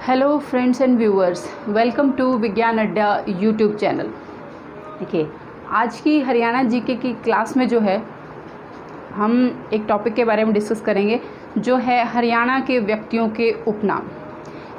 Hello friends and viewers, welcome to Vigyan Adda YouTube channel. देखिए, आज की हरियाणा जीके की क्लास में जो है हम एक टॉपिक के बारे में डिस्कस करेंगे, जो है हरियाणा के व्यक्तियों के उपनाम।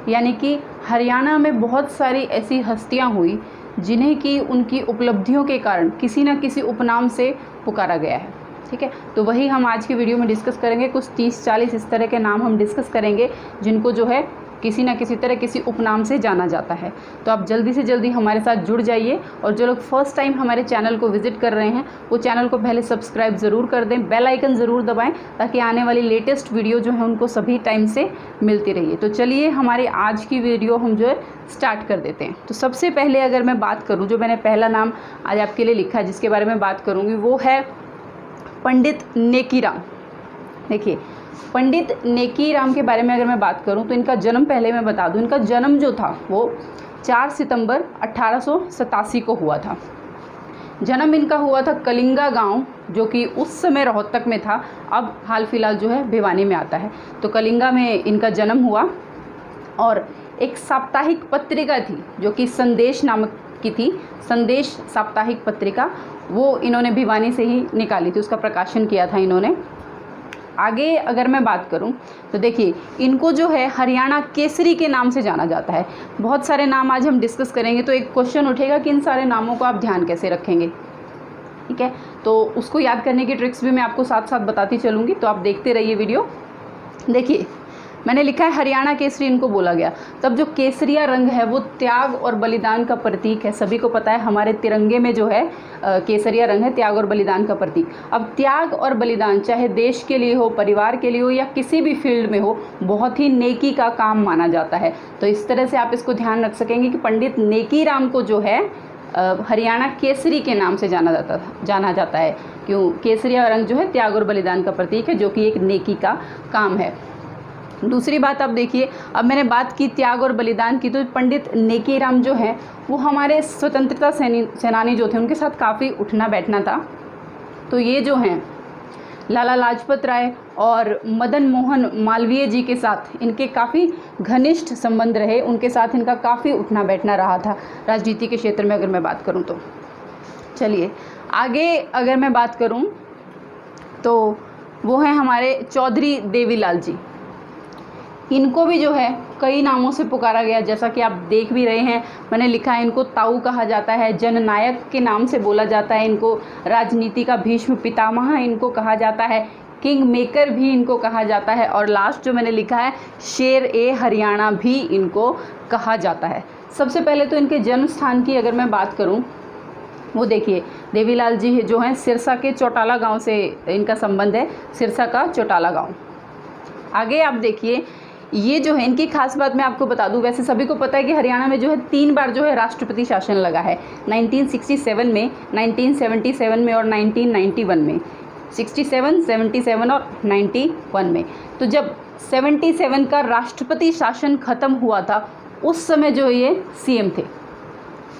यानी कि हरियाणा में बहुत सारी ऐसी हस्तियां हुई जिन्हें कि उनकी उपलब्धियों के कारण किसी न किसी उपनाम से पुकारा गया है। ठीक है, तो वही हम आज की वीडियो में डिस्कस करेंगे। कुछ 30-40 इस तरह के नाम हम डिस्कस करेंगे जिनको जो है किसी न किसी तरह किसी उपनाम से जाना जाता है। तो आप जल्दी से जल्दी हमारे साथ जुड़ जाइए, और जो लोग फर्स्ट टाइम हमारे चैनल को विजिट कर रहे हैं वो चैनल को पहले सब्सक्राइब ज़रूर कर दें, बेल आइकन ज़रूर दबाएं, ताकि आने वाली लेटेस्ट वीडियो जो है उनको सभी टाइम से मिलती रहिए। तो चलिए हमारी आज की वीडियो हम जो है स्टार्ट कर देते हैं। तो सबसे पहले अगर मैं बात करूँ, जो मैंने पहला नाम आज आपके लिए लिखा है जिसके बारे में बात करूँगी, वो है पंडित नेकीराम। देखिए, पंडित नेकीराम के बारे में अगर मैं बात करूं तो इनका जन्म पहले मैं बता दूं, इनका जन्म जो था वो 4 सितंबर 1887 को हुआ था। जन्म इनका हुआ था कलिंगा गांव, जो कि उस समय रोहतक में था, अब हाल फिलहाल जो है भिवानी में आता है। तो कलिंगा में इनका जन्म हुआ, और एक साप्ताहिक पत्रिका थी जो कि संदेश नामक की थी, संदेश साप्ताहिक पत्रिका, वो इन्होंने भिवानी से ही निकाली थी, उसका प्रकाशन किया था इन्होंने। आगे अगर मैं बात करूं तो देखिए, इनको जो है हरियाणा केसरी के नाम से जाना जाता है। बहुत सारे नाम आज हम डिस्कस करेंगे, तो एक क्वेश्चन उठेगा कि इन सारे नामों को आप ध्यान कैसे रखेंगे। ठीक है, तो उसको याद करने की ट्रिक्स भी मैं आपको साथ साथ बताती चलूँगी, तो आप देखते रहिए वीडियो। देखिए, मैंने लिखा है हरियाणा केसरी इनको बोला गया। तब जो केसरिया रंग है वो त्याग और बलिदान का प्रतीक है। सभी को पता है हमारे तिरंगे में जो है केसरिया रंग है त्याग और बलिदान का प्रतीक। अब त्याग और बलिदान चाहे देश के लिए हो, परिवार के लिए हो, या किसी भी फील्ड में हो, बहुत ही नेकी का काम माना जाता है। तो इस तरह से आप इसको ध्यान रख सकेंगे कि पंडित नेकीराम को जो है हरियाणा केसरी के नाम से जाना जाता है। क्यों? केसरिया रंग जो है त्याग और बलिदान का प्रतीक है, जो कि एक नेकी का काम है। दूसरी बात आप देखिए, अब मैंने बात की त्याग और बलिदान की, तो पंडित नेकीराम जो है वो हमारे स्वतंत्रता सेनानी जो थे उनके साथ काफ़ी उठना बैठना था। तो ये जो हैं लाला लाजपत राय और मदन मोहन मालवीय जी के साथ इनके काफ़ी घनिष्ठ संबंध रहे, उनके साथ इनका काफ़ी उठना बैठना रहा था राजनीति के क्षेत्र में अगर मैं बात करूं तो। चलिए आगे अगर मैं बात करूं तो वो हैं हमारे चौधरी देवीलाल जी। इनको भी जो है कई नामों से पुकारा गया, जैसा कि आप देख भी रहे हैं। मैंने लिखा है इनको ताऊ कहा जाता है, जननायक के नाम से बोला जाता है इनको, राजनीति का भीष्म पितामह इनको कहा जाता है, किंग मेकर भी इनको कहा जाता है, और लास्ट जो मैंने लिखा है शेर ए हरियाणा भी इनको कहा जाता है। सबसे पहले तो इनके जन्म स्थान की अगर मैं बात करूं, वो देखिए देवीलाल जी जो हैं सिरसा के चौटाला गाँव से इनका संबंध है, सिरसा का चौटाला गाँव। आगे आप देखिए, ये जो है इनकी खास बात मैं आपको बता दूं, वैसे सभी को पता है कि हरियाणा में जो है 3 बार जो है राष्ट्रपति शासन लगा है, 1967 में, 1977 में और 1991 में। 67, 77 और 91 में। तो जब 77 का राष्ट्रपति शासन ख़त्म हुआ था, उस समय जो ये सीएम थे,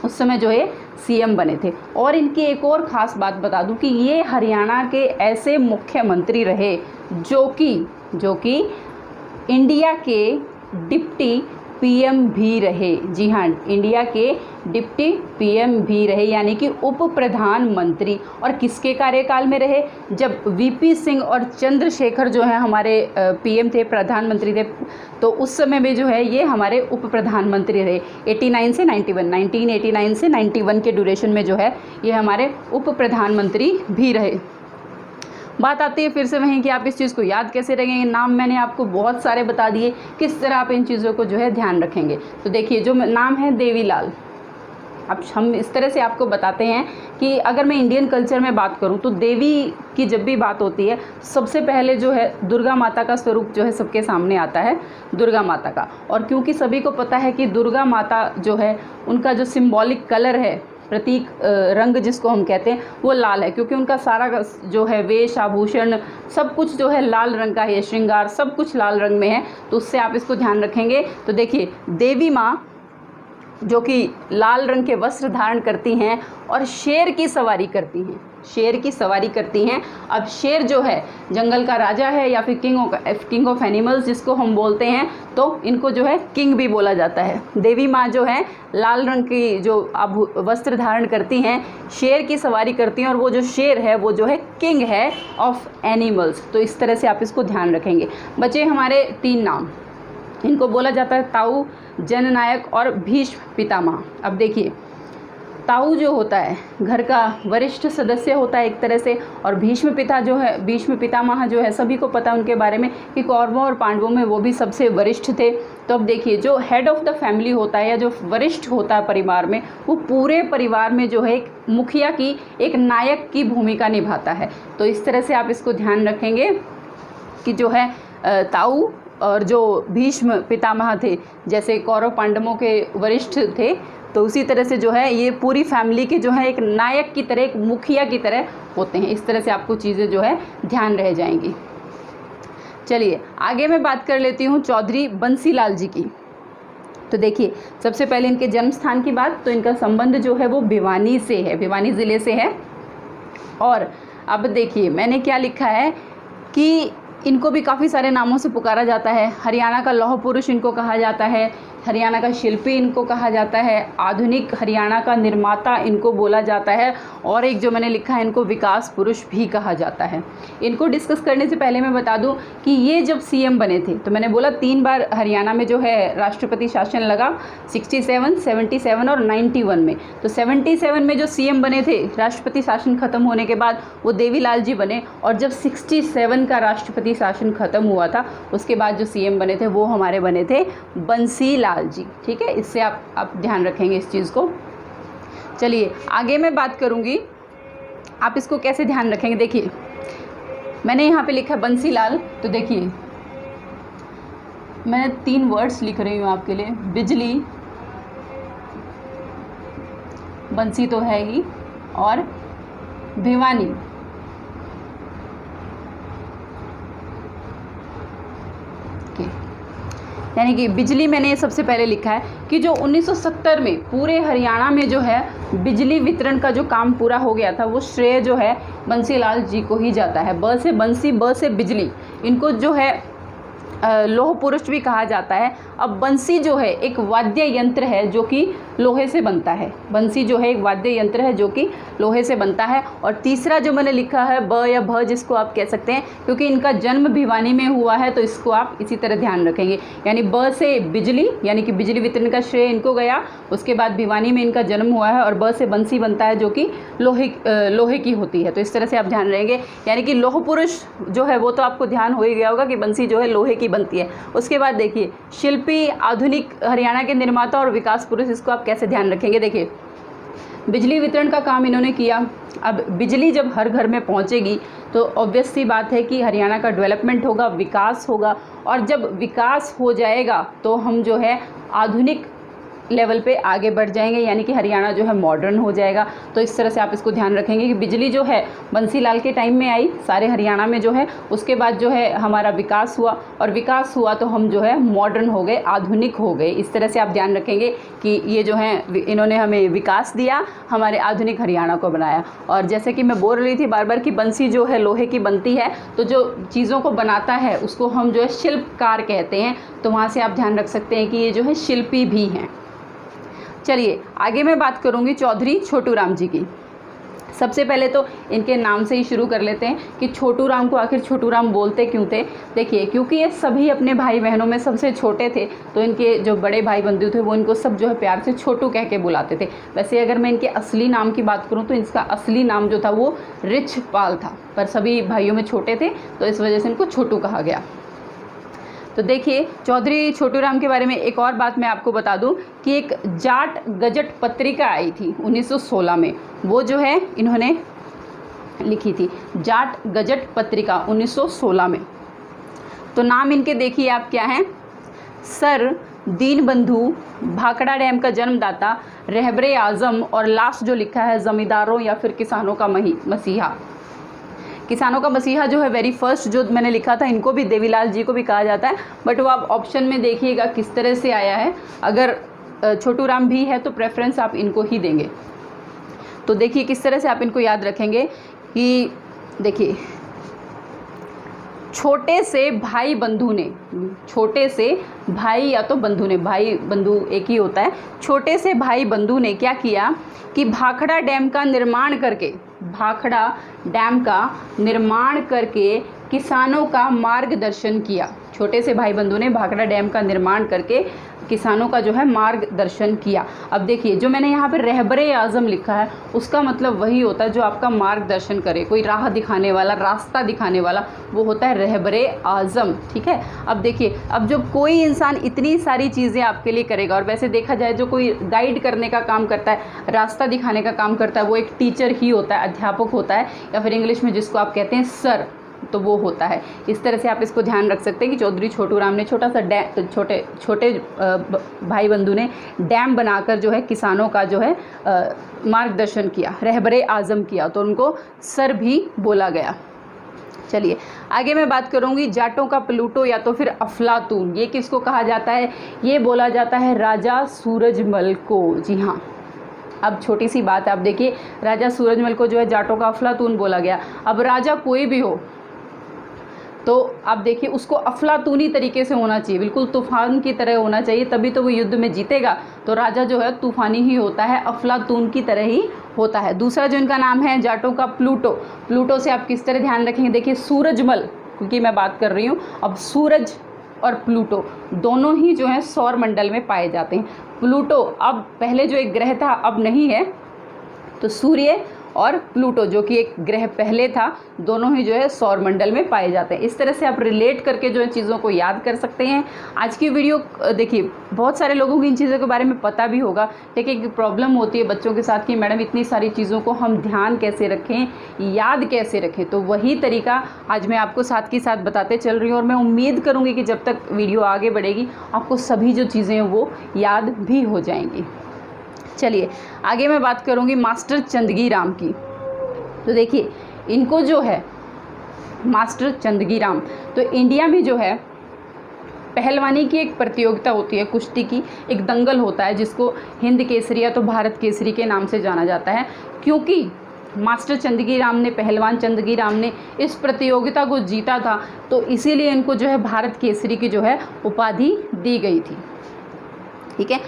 उस समय जो है सीएम बने थे। और इनकी एक और ख़ास बात बता दूं कि ये हरियाणा के ऐसे मुख्यमंत्री रहे जो कि इंडिया के डिप्टी पीएम भी रहे। जी हाँ, इंडिया के डिप्टी पीएम भी रहे, यानी कि उप प्रधानमंत्री। और किसके कार्यकाल में रहे? जब वीपी सिंह और चंद्रशेखर जो है हमारे पीएम थे, प्रधानमंत्री थे, तो उस समय में जो है ये हमारे उप प्रधानमंत्री रहे। 89 से 91, 1989 से 91 के ड्यूरेशन में जो है ये हमारे उप प्रधानमंत्री भी रहे। बात आती है फिर से वहीं कि आप इस चीज़ को याद कैसे रखेंगे। नाम मैंने आपको बहुत सारे बता दिए, किस तरह आप इन चीज़ों को जो है ध्यान रखेंगे। तो देखिए, जो नाम है देवीलाल, अब हम इस तरह से आपको बताते हैं कि अगर मैं इंडियन कल्चर में बात करूं तो देवी की जब भी बात होती है, सबसे पहले जो है दुर्गा माता का स्वरूप जो है सबके सामने आता है, दुर्गा माता का। और क्योंकि सभी को पता है कि दुर्गा माता जो है उनका जो सिंबॉलिक कलर है, प्रतीक रंग जिसको हम कहते हैं, वो लाल है, क्योंकि उनका सारा जो है वेश आभूषण सब कुछ जो है लाल रंग का है, श्रृंगार सब कुछ लाल रंग में है। तो उससे आप इसको ध्यान रखेंगे। तो देखिए, देवी माँ जो कि लाल रंग के वस्त्र धारण करती हैं और शेर की सवारी करती हैं, शेर की सवारी करती हैं। अब शेर जो है जंगल का राजा है या फिर किंग ऑफ एनिमल्स जिसको हम बोलते हैं, तो इनको जो है किंग भी बोला जाता है। देवी माँ जो है लाल रंग की जो वस्त्र धारण करती हैं, शेर की सवारी करती हैं, और वो जो शेर है वो जो है किंग है ऑफ एनिमल्स। तो इस तरह से आप इसको ध्यान रखेंगे। बचे हमारे 3 नाम, इनको बोला जाता है ताऊ, जननायक और भीष्म पितामह। अब देखिए, ताऊ जो होता है घर का वरिष्ठ सदस्य होता है एक तरह से, और भीष्म पितामह जो है सभी को पता उनके बारे में कि कौरवों और पांडवों में वो भी सबसे वरिष्ठ थे। तो अब देखिए, जो हेड ऑफ द फैमिली होता है या जो वरिष्ठ होता है परिवार में, वो पूरे परिवार में जो है एक मुखिया की, एक नायक की भूमिका निभाता है। तो इस तरह से आप इसको ध्यान रखेंगे कि जो है ताऊ और जो भीष्म पितामह थे, जैसे कौरव पांडवों के वरिष्ठ थे, तो उसी तरह से जो है ये पूरी फैमिली के जो है एक नायक की तरह, एक मुखिया की तरह होते हैं। इस तरह से आपको चीज़ें जो है ध्यान रह जाएंगी। चलिए आगे मैं बात कर लेती हूँ चौधरी बंसीलाल जी की। तो देखिए, सबसे पहले इनके जन्म स्थान की बात, तो इनका संबंध जो है वो भिवानी से है, भिवानी ज़िले से है। और अब देखिए मैंने क्या लिखा है कि इनको भी काफ़ी सारे नामों से पुकारा जाता है। हरियाणा का लौह पुरुष इनको कहा जाता है, हरियाणा का शिल्पी इनको कहा जाता है, आधुनिक हरियाणा का निर्माता इनको बोला जाता है, और एक जो मैंने लिखा है इनको विकास पुरुष भी कहा जाता है। इनको डिस्कस करने से पहले मैं बता दूं कि ये जब सीएम बने थे, तो मैंने बोला 3 बार हरियाणा में जो है राष्ट्रपति शासन लगा, 67, 77 और 91 में। तो 77 में जो सीएम बने थे, राष्ट्रपति शासन खत्म होने के बाद, वो देवीलाल जी बने, और जब 67 का राष्ट्रपति शासन खत्म हुआ था, उसके बाद जो सीएम बने थे वो हमारे बने थे बंसीलाल जी। ठीक है, इससे आप ध्यान रखेंगे इस चीज़ को। चलिए आगे मैं बात करूंगी, आप इसको कैसे ध्यान रखेंगे। देखिए मैंने यहाँ पे लिखा है बंसीलाल, तो देखिए मैं 3 वर्ड्स लिख रही हूँ आपके लिए। बिजली, बंसी तो है ही, और भिवानी। यानी कि बिजली मैंने सबसे पहले लिखा है कि जो 1970 में पूरे हरियाणा में जो है बिजली वितरण का जो काम पूरा हो गया था, वो श्रेय जो है बंसीलाल जी को ही जाता है। ब से बंसी, ब से बिजली, इनको जो है लौह पुरुष भी कहा जाता है। अब बंसी जो है एक वाद्य यंत्र है जो कि लोहे से बनता है। बंसी जो है एक वाद्य यंत्र है जो कि लोहे से बनता है। और तीसरा जो मैंने लिखा है ब या भ, जिसको आप कह सकते हैं, क्योंकि इनका जन्म भिवानी में हुआ है, तो इसको आप इसी तरह ध्यान रखेंगे। यानी ब से बिजली, यानी कि बिजली वितरण का श्रेय इनको गया, उसके बाद भिवानी में इनका जन्म हुआ है, और ब से बंसी बनता है जो कि लोहे की होती है। तो इस तरह से आप ध्यान रहेंगे। यानी कि लौह पुरुष जो है वो तो आपको ध्यान हो ही गया होगा कि बंसी जो है लोहे की बनती है। उसके बाद देखिए शिल्पी, आधुनिक हरियाणा के निर्माता और विकास पुरुष, इसको आप कैसे ध्यान रखेंगे। देखिए बिजली वितरण का काम इन्होंने किया। अब बिजली जब हर घर में पहुंचेगी तो ऑब्वियस सी बात है कि हरियाणा का डेवलपमेंट होगा, विकास होगा, और जब विकास हो जाएगा तो हम जो है आधुनिक लेवल पे आगे बढ़ जाएंगे, यानी कि हरियाणा जो है मॉडर्न हो जाएगा। तो इस तरह से आप इसको ध्यान रखेंगे कि बिजली जो है बंसीलाल के टाइम में आई सारे हरियाणा में जो है, उसके बाद जो है हमारा विकास हुआ, और विकास हुआ तो हम जो है मॉडर्न हो गए, आधुनिक हो गए। इस तरह से आप ध्यान रखेंगे कि ये जो है इन्होंने हमें विकास दिया, हमारे आधुनिक हरियाणा को बनाया। और जैसे कि मैं बोल रही थी बार बार कि बंसी जो है लोहे की बनती है, तो जो चीज़ों को बनाता है उसको हम जो है शिल्पकार कहते हैं। तो वहाँ से आप ध्यान रख सकते हैं कि ये जो है शिल्पी भी हैं। चलिए आगे मैं बात करूंगी चौधरी छोटू राम जी की। सबसे पहले तो इनके नाम से ही शुरू कर लेते हैं कि छोटू राम को आखिर छोटू राम बोलते क्यों थे। देखिए क्योंकि ये सभी अपने भाई बहनों में सबसे छोटे थे, तो इनके जो बड़े भाई बंधु थे वो इनको सब जो है प्यार से छोटू कह के बुलाते थे। वैसे अगर मैं इनके असली नाम की बात करूँ तो इसका असली नाम जो था वो रिछपाल था, पर सभी भाइयों में छोटे थे तो इस वजह से इनको छोटू कहा गया। तो देखिए चौधरी छोटू राम के बारे में एक और बात मैं आपको बता दूं कि एक जाट गजट पत्रिका आई थी 1916 में, वो जो है इन्होंने लिखी थी, जाट गजट पत्रिका 1916 में। तो नाम इनके देखिए आप क्या हैं, सर दीनबंधु, भाखड़ा डैम का जन्मदाता, रहबरे आज़म, और लास्ट जो लिखा है ज़मींदारों या फिर किसानों का मसीहा। किसानों का मसीहा जो है वेरी फर्स्ट जो मैंने लिखा था, इनको भी देवीलाल जी को भी कहा जाता है, बट वो आप ऑप्शन में देखिएगा किस तरह से आया है। अगर छोटू राम भी है तो प्रेफरेंस आप इनको ही देंगे। तो देखिए किस तरह से आप इनको याद रखेंगे कि देखिए, छोटे से भाई बंधु ने, छोटे से भाई या तो बंधु ने, भाई बंधु एक ही होता है, छोटे से भाई बंधु ने क्या किया कि भाखड़ा डैम का निर्माण करके, भाखड़ा डैम का निर्माण करके किसानों का मार्गदर्शन किया। छोटे से भाई बंधु ने भाखड़ा डैम का निर्माण करके किसानों का जो है मार्गदर्शन किया। अब देखिए जो मैंने यहाँ पे रहबरे आज़म लिखा है उसका मतलब वही होता है जो आपका मार्गदर्शन करे, कोई राह दिखाने वाला, रास्ता दिखाने वाला, वो होता है रहबरे आज़म। ठीक है, अब देखिए, अब जो कोई इंसान इतनी सारी चीज़ें आपके लिए करेगा, और वैसे देखा जाए जो कोई गाइड करने का काम करता है, रास्ता दिखाने का काम करता है, वो एक टीचर ही होता है, अध्यापक होता है, या फिर इंग्लिश में जिसको आप कहते हैं सर, तो वो होता है। इस तरह से आप इसको ध्यान रख सकते हैं कि चौधरी छोटू राम ने छोटा सा छोटे भाई बंधु ने डैम बनाकर जो है किसानों का जो है मार्गदर्शन किया, रहबरे आज़म किया, तो उनको सर भी बोला गया। चलिए आगे मैं बात करूंगी जाटों का प्लूटो या तो फिर अफलातून। ये किसको कहा जाता है? ये बोला जाता है राजा सूरजमल को। जी हाँ, अब छोटी सी बात है, आप देखिए राजा सूरजमल को जो है जाटों का अफलातून बोला गया। अब राजा कोई भी हो तो आप देखिए उसको अफलातूनी तरीके से होना चाहिए, बिल्कुल तूफान की तरह होना चाहिए, तभी तो वो युद्ध में जीतेगा। तो राजा जो है तूफानी ही होता है, अफलातून की तरह ही होता है। दूसरा जो इनका नाम है जाटों का प्लूटो। प्लूटो से आप किस तरह ध्यान रखेंगे? देखिए सूरजमल, क्योंकि मैं बात कर रही हूँ, अब सूरज और प्लूटो दोनों ही जो है सौर मंडल में पाए जाते हैं। प्लूटो अब पहले जो एक ग्रह था अब नहीं है, तो सूर्य और प्लूटो जो कि एक ग्रह पहले था, दोनों ही जो है सौर मंडल में पाए जाते हैं। इस तरह से आप रिलेट करके जो है चीज़ों को याद कर सकते हैं। आज की वीडियो देखिए बहुत सारे लोगों को इन चीज़ों के बारे में पता भी होगा, लेकिन एक प्रॉब्लम होती है बच्चों के साथ कि मैडम इतनी सारी चीज़ों को हम ध्यान कैसे रखें, याद कैसे रखें। तो वही तरीका आज मैं आपको साथ के साथ बताते चल रही हूँ, और मैं उम्मीद करूँगी कि जब तक वीडियो आगे बढ़ेगी आपको सभी जो चीज़ें हैं वो याद भी हो जाएंगी। चलिए आगे मैं बात करूंगी मास्टर चंदगी राम की। तो देखिए इनको जो है मास्टर चंदगी राम, तो इंडिया में जो है पहलवानी की एक प्रतियोगिता होती है, कुश्ती की एक दंगल होता है जिसको हिंद केसरी या तो भारत केसरी के नाम से जाना जाता है। क्योंकि मास्टर चंदगी राम ने, पहलवान चंदगी राम ने इस प्रतियोगिता को जीता था, तो इसीलिए इनको जो है भारत केसरी की जो है उपाधि दी गई थी। ठीक है,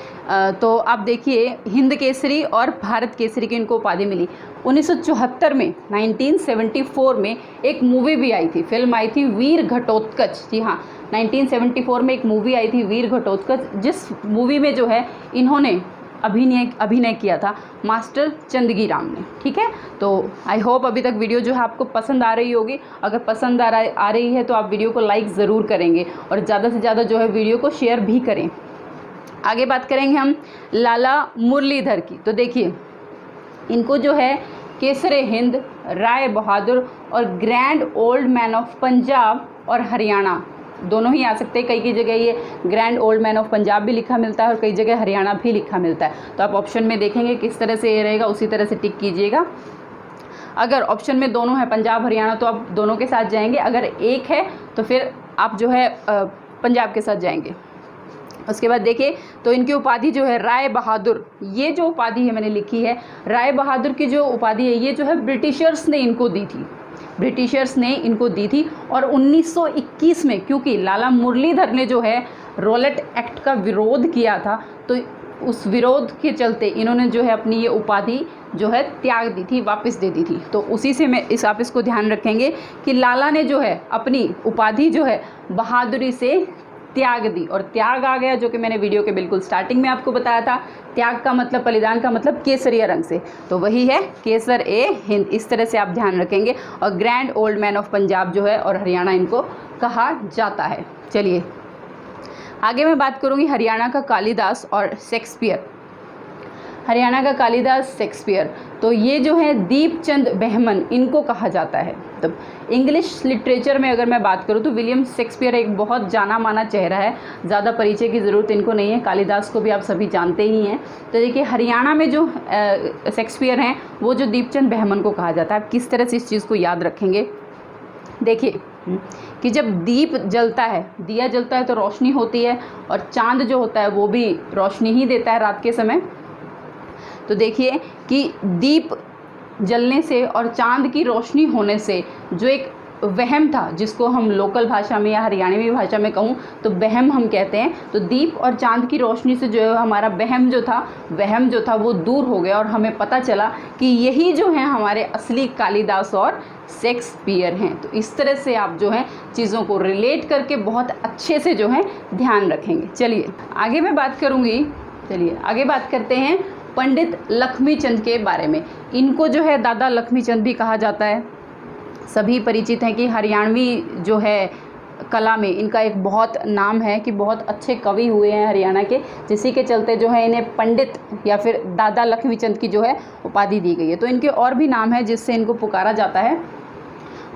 तो आप देखिए हिंद केसरी और भारत केसरी की इनको उपाधि मिली। 1974 में 1974 में एक मूवी भी आई थी, फिल्म आई थी वीर घटोत्कच। जी हाँ, 1974 में एक मूवी आई थी वीर घटोत्कच, जिस मूवी में जो है इन्होंने अभिनय किया था मास्टर चंदगी राम ने। ठीक है, तो आई होप अभी तक वीडियो जो है आपको पसंद आ रही होगी। अगर पसंद आ रही है तो आप वीडियो को लाइक ज़रूर करेंगे और ज़्यादा से ज़्यादा जो है वीडियो को शेयर भी करें। आगे बात करेंगे हम लाला मुरलीधर की। तो देखिए इनको जो है केसरे हिंद, राय बहादुर और grand old man of Punjab और हरियाणा दोनों ही आ सकते हैं। कई जगह ये grand old man of Punjab भी लिखा मिलता है और कई जगह हरियाणा भी लिखा मिलता है। तो आप ऑप्शन में देखेंगे किस तरह से ये रहेगा, उसी तरह से टिक कीजिएगा। अगर ऑप्शन में दोनों है पंजाब हरियाणा तो आप दोनों के साथ जाएंगे, अगर एक है तो फिर आप जो है पंजाब के साथ जाएंगे। उसके बाद देखिए तो इनकी उपाधि जो है राय बहादुर, ये जो उपाधि है मैंने लिखी है राय बहादुर की जो उपाधि है ये जो है ब्रिटिशर्स ने इनको दी थी, ब्रिटिशर्स ने इनको दी थी। और 1921 में क्योंकि लाला मुरलीधर ने जो है रॉलेट एक्ट का विरोध किया था, तो उस विरोध के चलते इन्होंने जो है अपनी ये उपाधि जो है त्याग दी थी, वापस दे दी थी। तो उसी से मैं आप इसको ध्यान रखेंगे कि लाला ने जो है अपनी उपाधि जो है बहादुरी से त्याग दी, और त्याग आ गया जो कि मैंने वीडियो के बिल्कुल स्टार्टिंग में आपको बताया था। त्याग का मतलब, बलिदान का मतलब केसरिया रंग से, तो वही है केसर ए हिंद। इस तरह से आप ध्यान रखेंगे। और grand old man of Punjab जो है और हरियाणा इनको कहा जाता है। चलिए आगे मैं बात करूँगी हरियाणा का कालिदास और शेक्सपियर। हरियाणा का कालिदास, शेक्सपियर, तो ये जो है दीपचंद बहमन इनको कहा जाता है। तो इंग्लिश लिटरेचर में अगर मैं बात करूँ तो विलियम शेक्सपियर एक बहुत जाना माना चेहरा है, ज़्यादा परिचय की ज़रूरत इनको नहीं है। कालिदास को भी आप सभी जानते ही हैं। तो देखिए हरियाणा में जो शेक्सपियर हैं वो जो दीपचंद बहमन को कहा जाता है। आप किस तरह से इस चीज़ को याद रखेंगे? देखिए कि जब दीप जलता है, दिया जलता है तो रोशनी होती है, और चाँद जो होता है वो भी रोशनी ही देता है रात के समय। तो देखिए कि दीप जलने से और चांद की रोशनी होने से जो एक वहम था, जिसको हम लोकल भाषा में या हरियाणवी भाषा में कहूँ तो वहम हम कहते हैं, तो दीप और चांद की रोशनी से जो है हमारा वहम जो था वो दूर हो गया और हमें पता चला कि यही जो है हमारे असली कालिदास और शेक्सपियर हैं। तो इस तरह से आप जो है चीज़ों को रिलेट करके बहुत अच्छे से जो है ध्यान रखेंगे। चलिए आगे मैं बात करूँगी। चलिए आगे बात करते हैं पंडित लक्ष्मीचंद के बारे में। इनको जो है दादा लक्ष्मीचंद भी कहा जाता है। सभी परिचित हैं कि हरियाणवी जो है कला में इनका एक बहुत नाम है कि बहुत अच्छे कवि हुए हैं हरियाणा के, जिसी के चलते जो है इन्हें पंडित या फिर दादा लक्ष्मीचंद की जो है उपाधि दी गई है। तो इनके और भी नाम है जिससे इनको पुकारा जाता है।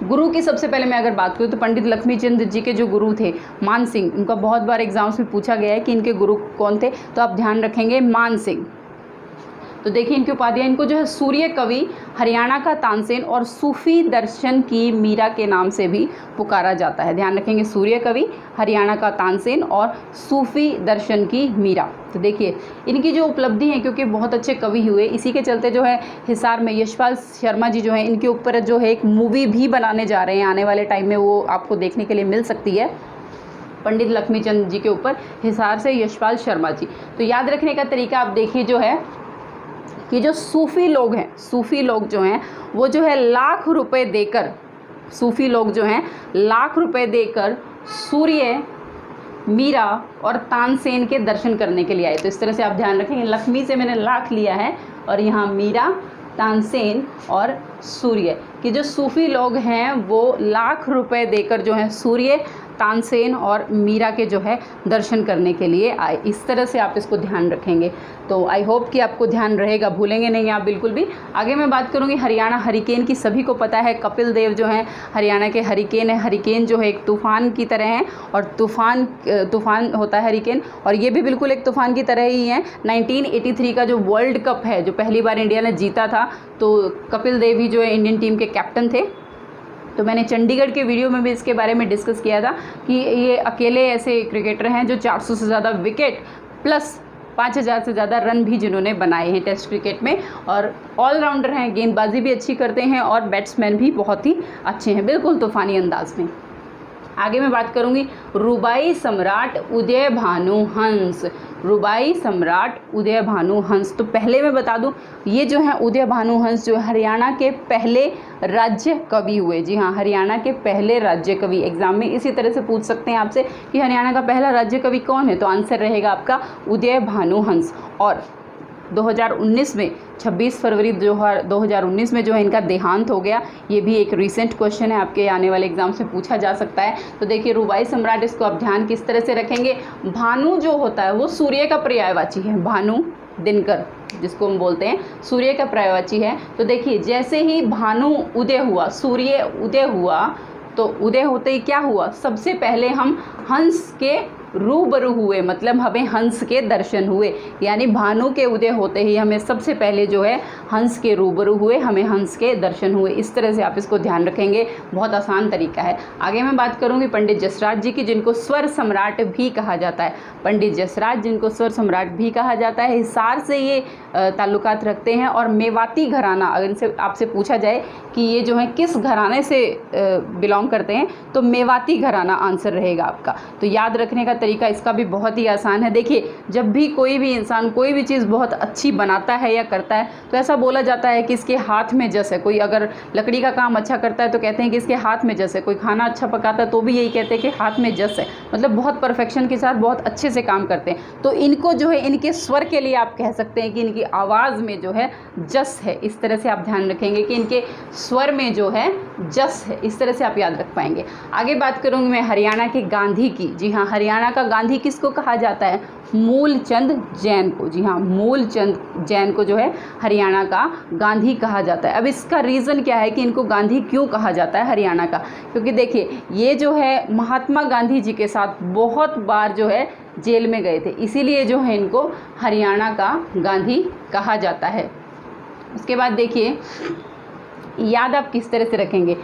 गुरु की सबसे पहले मैं अगर बात करूँ तो पंडित लक्ष्मीचंद जी के जो गुरु थे मान सिंह, उनका बहुत बार एग्जाम्स में पूछा गया है कि इनके गुरु कौन थे, तो आप ध्यान रखेंगे मान सिंह। तो देखिए इनकी उपाधियाँ, इनको जो है सूर्य कवि, हरियाणा का तानसेन और सूफी दर्शन की मीरा के नाम से भी पुकारा जाता है। ध्यान रखेंगे, सूर्य कवि, हरियाणा का तानसेन और सूफी दर्शन की मीरा। तो देखिए इनकी जो उपलब्धि है, क्योंकि बहुत अच्छे कवि हुए, इसी के चलते जो है हिसार में यशपाल शर्मा जी जो है इनके ऊपर जो है एक मूवी भी बनाने जा रहे हैं आने वाले टाइम में, वो आपको देखने के लिए मिल सकती है। पंडित लक्ष्मीचंद जी के ऊपर हिसार से यशपाल शर्मा जी। तो याद रखने का तरीका आप देखिए जो है कि जो सूफ़ी लोग हैं, सूफ़ी लोग जो हैं वो जो है लाख रुपए देकर, सूफ़ी लोग जो हैं लाख रुपए देकर सूर्य, मीरा और तानसेन के दर्शन करने के लिए आए। तो इस तरह से आप ध्यान रखेंगे, लक्ष्मी से मैंने लाख लिया है और यहाँ मीरा, तानसेन और सूर्य कि जो सूफ़ी लोग हैं वो लाख रुपए देकर जो है सूर्य, तानसेन और मीरा के जो है दर्शन करने के लिए आए। इस तरह से आप इसको ध्यान रखेंगे। तो आई होप कि आपको ध्यान रहेगा, भूलेंगे नहीं आप बिल्कुल भी। आगे मैं बात करूँगी हरियाणा हरिकेन की। सभी को पता है कपिल देव जो हैं हरियाणा के हरिकेन है। हरिकेन जो है एक तूफ़ान की तरह है और तूफ़ान होता है हरिकेन, और ये भी बिल्कुल एक तूफ़ान की तरह ही है। 1983 का जो वर्ल्ड कप है, जो पहली बार इंडिया ने जीता था, तो कपिल देव ही जो है इंडियन टीम के कैप्टन थे। तो मैंने चंडीगढ़ के वीडियो में भी इसके बारे में डिस्कस किया था कि ये अकेले ऐसे क्रिकेटर हैं जो 400 से ज़्यादा विकेट प्लस 5000 से ज़्यादा रन भी जिन्होंने बनाए हैं टेस्ट क्रिकेट में, और ऑलराउंडर हैं, गेंदबाजी भी अच्छी करते हैं और बैट्समैन भी बहुत ही अच्छे हैं, बिल्कुल तूफ़ानी अंदाज में। आगे मैं बात करूंगी रुबाई सम्राट उदय भानु हंस। रुबाई सम्राट उदय भानु हंस। तो पहले मैं बता दूं, ये जो है उदय भानु हंस जो हरियाणा के पहले राज्य कवि हुए। जी हाँ, हरियाणा के पहले राज्य कवि। एग्जाम में इसी तरह से पूछ सकते हैं आपसे कि हरियाणा का पहला राज्य कवि कौन है, तो आंसर रहेगा आपका उदय भानु हंस। और 2019 में 26 फरवरी 2019 में जो है इनका देहांत हो गया। ये भी एक रीसेंट क्वेश्चन है, आपके आने वाले एग्जाम से पूछा जा सकता है। तो देखिए रुबाई सम्राट, इसको आप ध्यान किस तरह से रखेंगे। भानु जो होता है वो सूर्य का पर्यायवाची है। भानु, दिनकर जिसको हम बोलते हैं, सूर्य का पर्यायवाची है। तो देखिए जैसे ही भानु उदय हुआ, सूर्य उदय हुआ, तो उदय होते ही क्या हुआ, सबसे पहले हम हंस के रूबरू हुए, मतलब हमें हंस के दर्शन हुए। यानी भानु के उदय होते ही हमें सबसे पहले जो है हंस के रूबरू हुए, हमें हंस के दर्शन हुए। इस तरह से आप इसको ध्यान रखेंगे, बहुत आसान तरीका है। आगे मैं बात करूंगी पंडित जसराज जी की, जिनको स्वर सम्राट भी कहा जाता है। पंडित जसराज जिनको स्वर सम्राट भी कहा जाता है, हिसार से ये ताल्लुकात रखते हैं। और मेवाती घराना, अगर इनसे आपसे पूछा जाए कि ये जो है किस घराने से बिलोंग करते हैं, तो मेवाती घराना आंसर रहेगा आपका। तो याद रखने का तरीका इसका भी बहुत ही आसान है। देखिए जब भी कोई भी इंसान कोई भी चीज़ बहुत अच्छी बनाता है या करता है, तो ऐसा बोला जाता है कि इसके हाथ में जस है। कोई अगर लकड़ी का काम अच्छा करता है तो कहते हैं कि इसके हाथ में जस है। कोई खाना अच्छा पकाता है तो भी यही कहते हैं कि हाथ में जस है, मतलब बहुत परफेक्शन के साथ बहुत अच्छे से काम करते हैं। तो इनको जो है इनके स्वर के लिए आप कह सकते हैं कि इनकी आवाज़ में जो है जस है। इस तरह से आप ध्यान रखेंगे कि इनके स्वर में जो है जस है। इस तरह से आप याद रख पाएंगे। आगे बात करूँगी मैं हरियाणा के गांधी की। जी हाँ, हरियाणा का गांधी किसको कहा जाता है, मूलचंद जैन को। जी हाँ, मूलचंद जैन को जो है हरियाणा का गांधी कहा जाता है। अब इसका रीज़न क्या है कि इनको गांधी क्यों कहा जाता है हरियाणा का, क्योंकि देखिए ये जो है महात्मा गांधी जी के साथ बहुत बार जो है जेल में गए थे, इसीलिए जो है इनको हरियाणा का गांधी कहा जाता है। उसके बाद देखिए याद आप किस तरह से रखेंगे।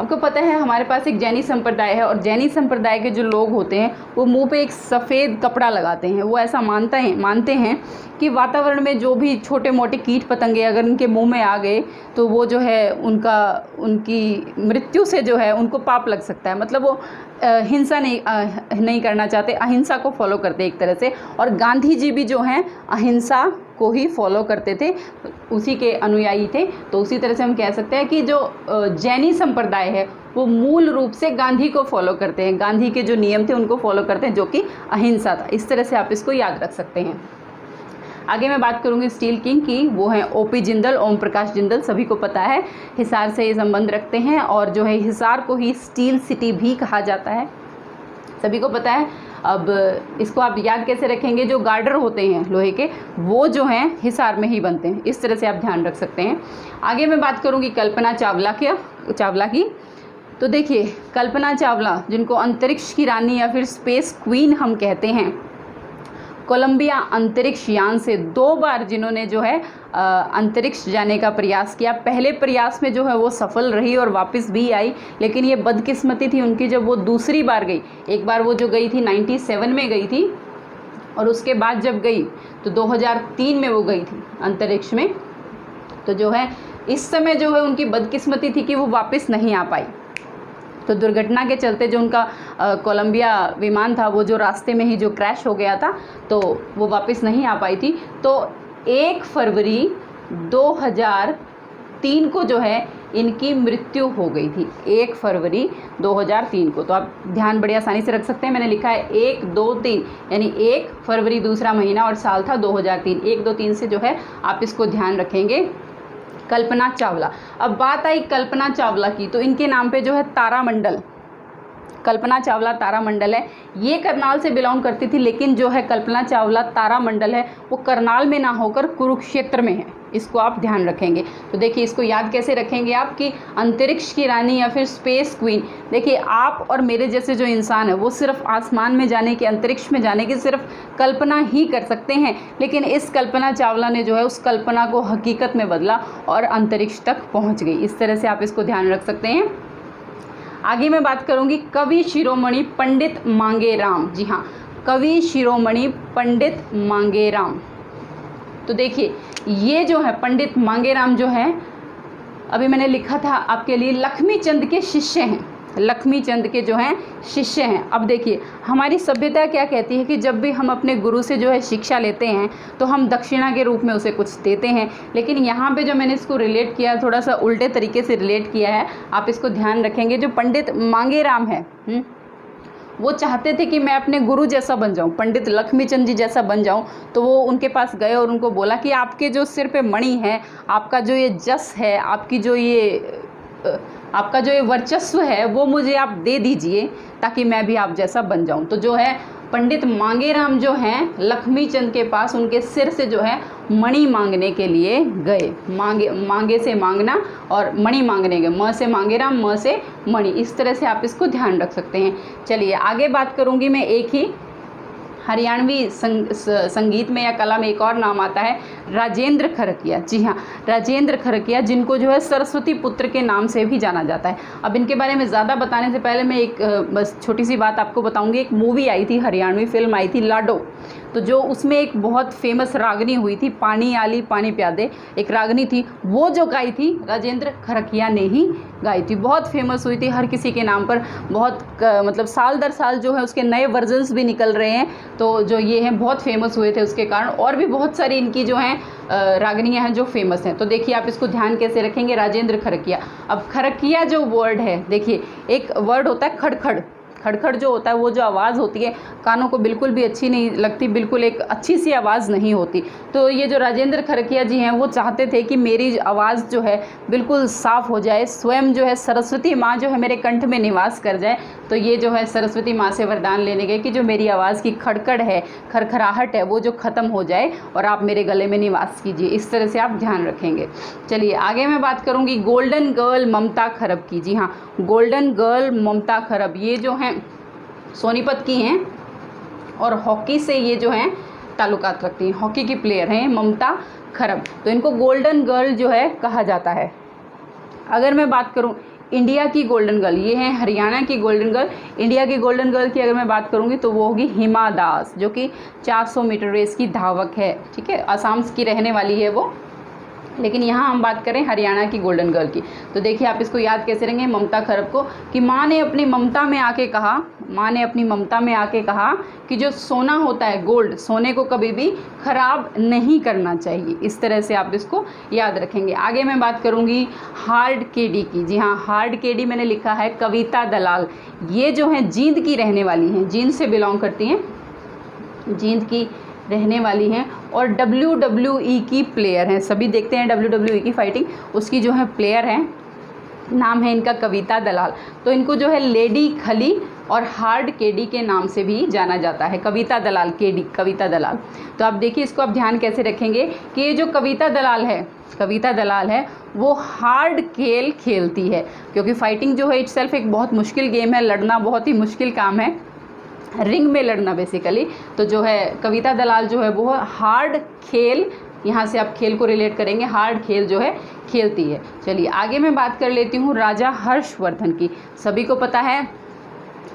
आपको पता है हमारे पास एक जैनी संप्रदाय है, और जैनी संप्रदाय के जो लोग होते हैं वो मुंह पे एक सफ़ेद कपड़ा लगाते हैं। वो ऐसा मानते हैं कि वातावरण में जो भी छोटे मोटे कीट पतंगे अगर उनके मुंह में आ गए तो वो जो है उनकी मृत्यु से जो है उनको पाप लग सकता है। मतलब वो हिंसा नहीं करना चाहते, अहिंसा को फॉलो करते एक तरह से। और गांधी जी भी जो हैं अहिंसा को ही फॉलो करते थे, उसी के अनुयायी थे। तो उसी तरह से हम कह सकते हैं कि जो जैनी संप्रदाय है वो मूल रूप से गांधी को फॉलो करते हैं, गांधी के जो नियम थे उनको फॉलो करते हैं, जो कि अहिंसा था। इस तरह से आप इसको याद रख सकते हैं। आगे मैं बात करूंगी स्टील किंग की, वो हैं ओपी जिंदल, ओम प्रकाश जिंदल। सभी को पता है हिसार से ये संबंध रखते हैं, और जो है हिसार को ही स्टील सिटी भी कहा जाता है, सभी को पता है। अब इसको आप याद कैसे रखेंगे, जो गार्डर होते हैं लोहे के वो जो हैं हिसार में ही बनते हैं। इस तरह से आप ध्यान रख सकते हैं। आगे मैं बात करूंगी कल्पना चावला की। तो देखिए कल्पना चावला, जिनको अंतरिक्ष की रानी या फिर स्पेस क्वीन हम कहते हैं, कोलंबिया अंतरिक्ष यान से 2 बार जिन्होंने जो है अंतरिक्ष जाने का प्रयास किया। पहले प्रयास में जो है वो सफल रही और वापस भी आई, लेकिन ये बदकिस्मती थी उनकी जब वो दूसरी बार गई। एक बार वो जो गई थी 97 में गई थी, और उसके बाद जब गई तो 2003 में वो गई थी अंतरिक्ष में। तो जो है इस समय जो है उनकी बदकिस्मती थी कि वो वापस नहीं आ पाई। तो दुर्घटना के चलते जो उनका कोलंबिया विमान था वो जो रास्ते में ही जो क्रैश हो गया था, तो वो वापस नहीं आ पाई थी। तो 1 फरवरी 2003 को जो है इनकी मृत्यु हो गई थी, 1 फरवरी 2003 को। तो आप ध्यान बड़ी आसानी से रख सकते हैं। मैंने लिखा है 1, 2, 3, यानी 1 फरवरी दूसरा महीना और साल था 2003। 1, 2, 3 से जो है आप इसको ध्यान रखेंगे। कल्पना चावला, अब बात आई कल्पना चावला की, तो इनके नाम पे जो है तारामंडल, कल्पना चावला तारामंडल है। ये करनाल से बिलोंग करती थी, लेकिन जो है कल्पना चावला तारामंडल है वो करनाल में ना होकर कुरुक्षेत्र में है। इसको आप ध्यान रखेंगे। तो देखिए इसको याद कैसे रखेंगे आप कि अंतरिक्ष की रानी या फिर स्पेस क्वीन। देखिए आप और मेरे जैसे जो इंसान है वो सिर्फ आसमान में जाने की, अंतरिक्ष में जाने की सिर्फ कल्पना ही कर सकते हैं, लेकिन इस कल्पना चावला ने जो है उस कल्पना को हकीकत में बदला और अंतरिक्ष तक पहुँच गई। इस तरह से आप इसको ध्यान रख सकते हैं। आगे मैं बात करूंगी कवि शिरोमणि पंडित मांगेराम। जी हाँ, कवि शिरोमणि पंडित मांगेराम। तो देखिए ये जो है पंडित मांगेराम जो है, अभी मैंने लिखा था आपके लिए, लक्ष्मी चंद के शिष्य हैं, लक्ष्मी चंद के जो हैं शिष्य हैं। अब देखिए हमारी सभ्यता क्या कहती है कि जब भी हम अपने गुरु से जो है शिक्षा लेते हैं तो हम दक्षिणा के रूप में उसे कुछ देते हैं, लेकिन यहाँ पे जो मैंने इसको रिलेट किया थोड़ा सा उल्टे तरीके से रिलेट किया है। आप इसको ध्यान रखेंगे। जो पंडित मांगेराम है वो चाहते थे कि मैं अपने गुरु जैसा बन जाऊं, पंडित लक्ष्मीचंद जी जैसा बन जाऊं। तो वो उनके पास गए और उनको बोला कि आपके जो सिर पे मणि है, आपका जो ये जस है, आपका जो ये वर्चस्व है वो मुझे आप दे दीजिए ताकि मैं भी आप जैसा बन जाऊं। तो जो है पंडित मांगेराम जो हैं लक्ष्मीचंद के पास उनके सिर से जो है मणि मांगने के लिए गए। मांगे से मांगना और मणि मांगने गए, म से मांगेराम, म से मणि। इस तरह से आप इसको ध्यान रख सकते हैं। चलिए आगे बात करूंगी मैं एक ही हरियाणवी संगीत में या कला में एक और नाम आता है राजेंद्र खरकिया। जी हाँ, राजेंद्र खरकिया, जिनको जो है सरस्वती पुत्र के नाम से भी जाना जाता है। अब इनके बारे में ज़्यादा बताने से पहले मैं एक बस छोटी सी बात आपको बताऊंगी। एक मूवी आई थी, हरियाणवी फिल्म आई थी लाडो, तो जो उसमें एक बहुत फेमस रागनी हुई थी, पानी आली पानी प्यादे, एक रागनी थी, वो जो गाई थी राजेंद्र खरकिया ने ही गाई थी। बहुत फेमस हुई थी, हर किसी के नाम पर, बहुत मतलब साल दर साल जो है उसके नए वर्जन्स भी निकल रहे हैं। तो जो ये हैं बहुत फेमस हुए थे उसके कारण, और भी बहुत सारी इनकी जो हैं रागनियाँ हैं जो फेमस हैं। तो देखिए आप इसको ध्यान कैसे रखेंगे, राजेंद्र खरकिया। अब खरकिया जो वर्ड है, देखिए एक वर्ड होता है खड़खड़, खड़खड़ जो होता है वो जो आवाज़ होती है कानों को बिल्कुल भी अच्छी नहीं लगती, बिल्कुल एक अच्छी सी आवाज़ नहीं होती। तो ये जो राजेंद्र खरकिया जी हैं वो चाहते थे कि मेरी आवाज़ जो है बिल्कुल साफ़ हो जाए, स्वयं जो है सरस्वती माँ जो है मेरे कंठ में निवास कर जाए। तो ये जो है सरस्वती माँ से वरदान लेने गए कि जो मेरी आवाज़ की खड़खड़ है, खरखराहट है, वो जो ख़त्म हो जाए और आप मेरे गले में निवास कीजिए। इस तरह से आप ध्यान रखेंगे। चलिए आगे मैं बात करूँगी गोल्डन गर्ल ममता खरब की। जी हाँ, गोल्डन गर्ल ममता खरब, ये जो हैं सोनीपत की हैं और हॉकी से ये जो हैं ताल्लुकात रखती हैं, हॉकी की प्लेयर हैं ममता खरब। तो इनको गोल्डन गर्ल जो है कहा जाता है। अगर मैं बात करूं इंडिया की गोल्डन गर्ल, ये है हरियाणा की गोल्डन गर्ल। इंडिया की गोल्डन गर्ल की अगर मैं बात करूँगी तो वो होगी हिमा दास, जो कि 400 मीटर रेस की धावक है। ठीक है, असम की रहने वाली है वो, लेकिन यहाँ हम बात करें हरियाणा की गोल्डन गर्ल की। तो देखिए आप इसको याद कैसे रहेंगे, ममता खरब को, कि माँ ने अपनी ममता में आके कहा कि जो सोना होता है, गोल्ड, सोने को कभी भी ख़राब नहीं करना चाहिए। इस तरह से आप इसको याद रखेंगे। आगे मैं बात करूँगी हार्ड केडी की। जी हाँ, हार्ड केडी मैंने लिखा है कविता दलाल। ये जो है जींद की रहने वाली हैं, जींद से बिलोंग करती हैं, जींद की रहने वाली हैं और WWE की प्लेयर हैं। सभी देखते हैं WWE की फाइटिंग, उसकी जो है प्लेयर हैं, नाम है इनका कविता दलाल। तो इनको जो है लेडी खली और हार्ड केडी के नाम से भी जाना जाता है, कविता दलाल, केडी, कविता दलाल। तो आप देखिए इसको आप ध्यान कैसे रखेंगे कि ये जो कविता दलाल है वो हार्ड खेल खेलती है, क्योंकि फाइटिंग जो है इटसेल्फ एक बहुत मुश्किल गेम है, लड़ना बहुत ही मुश्किल काम है, रिंग में लड़ना बेसिकली। तो जो है कविता दलाल जो है वो हार्ड खेल, यहाँ से आप खेल को रिलेट करेंगे, हार्ड खेल जो है खेलती है। चलिए आगे मैं बात कर लेती हूँ राजा हर्षवर्धन की। सभी को पता है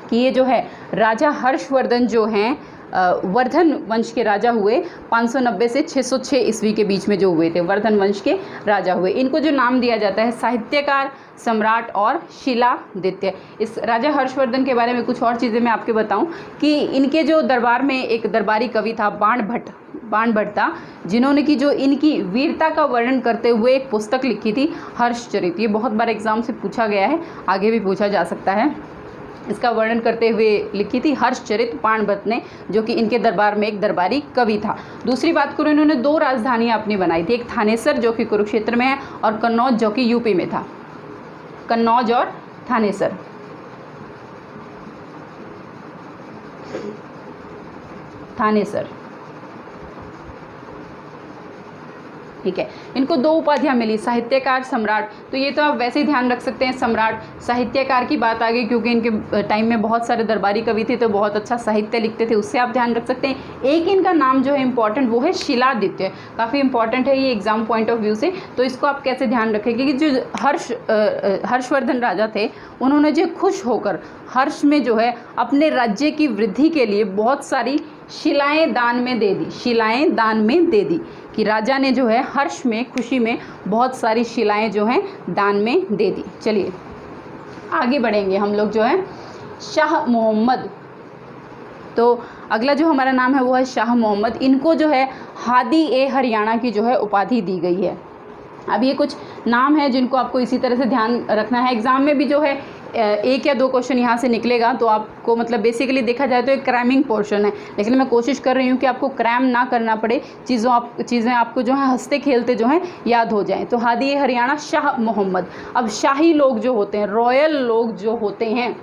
कि ये जो है राजा हर्षवर्धन जो हैं वर्धन वंश के राजा हुए, 590 से 606 ईस्वी के बीच में जो हुए थे, वर्धन वंश के राजा हुए। इनको जो नाम दिया जाता है साहित्यकार, सम्राट और शिलादित्य। इस राजा हर्षवर्धन के बारे में कुछ और चीज़ें मैं आपके बताऊं कि इनके जो दरबार में एक दरबारी कवि था बाण भट्ट था, जिन्होंने की जो इनकी वीरता का वर्णन करते हुए एक पुस्तक लिखी थी, हर्षचरित। ये बहुत बार एग्जाम से पूछा गया है, आगे भी पूछा जा सकता है। इसका वर्णन करते हुए लिखी थी हर्षचरित बाण भट्ट ने, जो कि इनके दरबार में एक दरबारी कवि था। दूसरी बात करूँ, इन्होंने 2 राजधानियाँ अपनी बनाई थी, एक थानेसर जो कि कुरुक्षेत्र में है और कन्नौज जो कि यूपी में था, कन्नौज और थानेसर। ठीक है, इनको 2 उपाधियाँ मिली, साहित्यकार, सम्राट। तो ये तो आप वैसे ही ध्यान रख सकते हैं, सम्राट। साहित्यकार की बात आ गई क्योंकि इनके टाइम में बहुत सारे दरबारी कवि थे तो बहुत अच्छा साहित्य लिखते थे, उससे आप ध्यान रख सकते हैं। एक इनका नाम जो है इंपॉर्टेंट, वो है शिलादित्य, काफ़ी इंपॉर्टेंट है ये एग्जाम पॉइंट ऑफ व्यू से। तो इसको आप कैसे ध्यान रखेंगे कि जो हर्षवर्धन राजा थे, उन्होंने जो खुश होकर हर्ष में जो है अपने राज्य की वृद्धि के लिए बहुत सारी शिलाएं दान में दे दी, कि राजा ने जो है हर्ष में, खुशी में बहुत सारी शिलाएं जो हैं दान में दे दी। चलिए आगे बढ़ेंगे हम लोग, जो है शाह मोहम्मद। तो अगला जो हमारा नाम है वो है शाह मोहम्मद। इनको जो है हादी ए हरियाणा की जो है उपाधि दी गई है। अब ये कुछ नाम है जिनको आपको इसी तरह से ध्यान रखना है। एग्ज़ाम में भी जो है 1 या 2 क्वेश्चन यहाँ से निकलेगा, तो आपको मतलब बेसिकली देखा जाए तो एक क्रैमिंग पोर्शन है, लेकिन मैं कोशिश कर रही हूँ कि आपको क्रैम ना करना पड़े, चीज़ें आपको जो है हंसते खेलते जो हैं याद हो जाएं। तो हादी ए हरियाणा शाह मोहम्मद। अब शाही लोग जो होते हैं, रॉयल लोग जो होते हैं,